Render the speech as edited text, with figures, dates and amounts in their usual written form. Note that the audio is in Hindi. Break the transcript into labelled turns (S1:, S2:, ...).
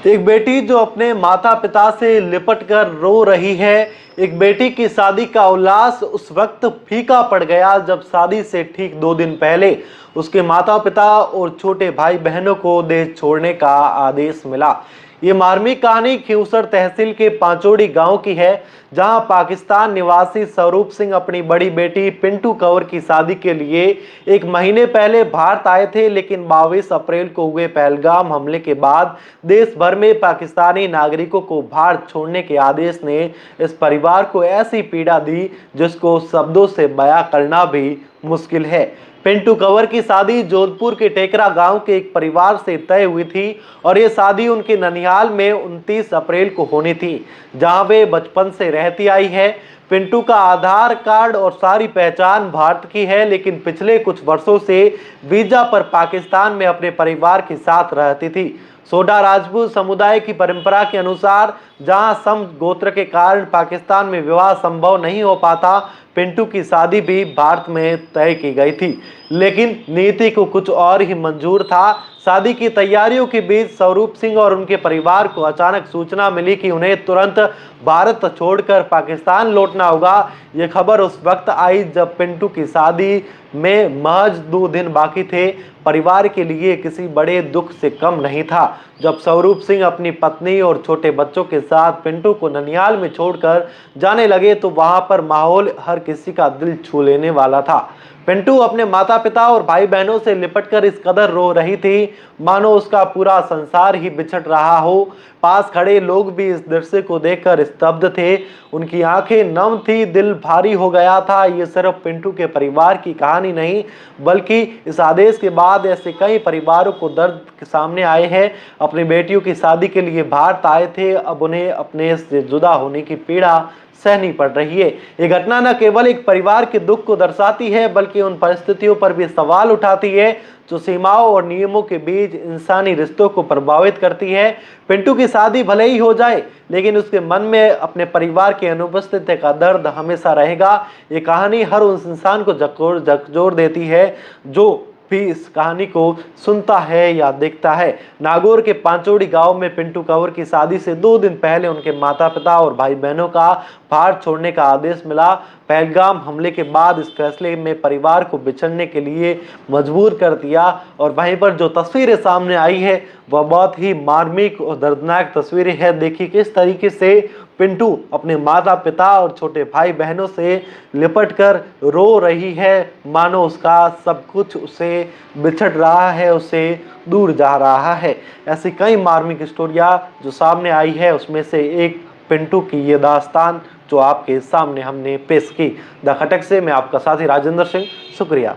S1: एक बेटी जो अपने माता पिता से लिपट कर रो रही है। एक बेटी की शादी का उल्लास उस वक्त फीका पड़ गया जब शादी से ठीक 2 दिन पहले उसके माता पिता और छोटे भाई बहनों को देश छोड़ने का आदेश मिला। ये मार्मिक कहानी खियूसर तहसील के पांचोड़ी गांव की है, जहां पाकिस्तान निवासी स्वरूप सिंह अपनी बड़ी बेटी पिंटू कंवर की शादी के लिए 1 महीने पहले भारत आए थे, लेकिन 22 अप्रैल को हुए पहलगाम हमले के बाद देश भर में पाकिस्तानी नागरिकों को भारत छोड़ने के आदेश ने इस परिवार को ऐसी पीड़ा दी जिसको शब्दों से बयां करना भी मुश्किल है। पिंटू कंवर की शादी जोधपुर के टेकरा गांव के एक परिवार से तय हुई थी और ये शादी उनके ननिहाल में 29 अप्रैल को होनी थी, जहां वे बचपन से रहती आई है। पिंटू का आधार कार्ड और सारी पहचान भारत की है, लेकिन पिछले कुछ वर्षों से वीजा पर पाकिस्तान में अपने परिवार के साथ रहती थी। सोडा राजपूत समुदाय की परंपरा के अनुसार जहां सम गोत्र के कारण पाकिस्तान में विवाह संभव नहीं हो पाता, पिंटू की शादी भी भारत में तय की गई थी, लेकिन नीति को कुछ और ही मंजूर था। शादी की तैयारियों के बीच स्वरूप सिंह और उनके परिवार को अचानक सूचना मिली कि उन्हें तुरंत भारत छोड़कर पाकिस्तान लौटना होगा। ये खबर उस वक्त आई जब पिंटू की शादी में महज 2 दिन बाकी थे। परिवार के लिए किसी बड़े दुख से कम नहीं था जब स्वरूप सिंह अपनी पत्नी और छोटे बच्चों के साथ पिंटू को ननिहाल में छोड़कर जाने लगे, तो वहां पर माहौल हर किसी का दिल छू लेने वाला था। पिंटू अपने माता पिता और भाई बहनों से लिपटकर इस कदर रो रही थी मानो उसका पूरा संसार ही बिछड़ रहा हो। पास खड़े लोग भी इस दृश्य को देखकर स्तब्ध थे, उनकी आंखें नम थी, दिल भारी हो गया था। ये सिर्फ पिंटू के परिवार की कहानी नहीं, बल्कि इस आदेश के बाद ऐसे कई परिवारों को दर्द के सामने आए हैं। अपनी बेटियों की शादी के लिए भारत आए थे, अब उन्हें अपने से जुदा होने की पीड़ा सहनी पड़ रही है। ये घटना न केवल एक परिवार के दुख को दर्शाती है, बल्कि उन परिस्थितियों पर भी सवाल उठाती है जो सीमाओं और नियमों के बीच इंसानी रिश्तों को प्रभावित करती है। पिंटू की शादी भले ही हो जाए, लेकिन उसके मन में अपने परिवार की अनुपस्थिति का दर्द हमेशा रहेगा। ये कहानी हर उस इंसान को झकझोर देती है जो भी इस कहानी को सुनता है या देखता है। नागौर के पांचोड़ी गांव में पिंटू कंवर की शादी से 2 दिन पहले उनके माता पिता और भाई बहनों का भारत छोड़ने का आदेश मिला। पहलगाम हमले के बाद इस फैसले में परिवार को बिछड़ने के लिए मजबूर कर दिया, और वहीं पर जो तस्वीरें सामने आई है वह बहुत ही मार्मिक और दर्दनाक तस्वीरें हैं। देखिए किस तरीके से पिंटू अपने माता पिता और छोटे भाई बहनों से लिपट कर रो रही है, मानो उसका सब कुछ उसे बिछड़ रहा है, उसे दूर जा रहा है। ऐसी कई मार्मिक स्टोरियां जो सामने आई है, उसमें से एक पिंटू की ये दास्तान जो आपके सामने हमने पेश की। द खटक से मैं आपका साथी राजेंद्र सिंह, शुक्रिया।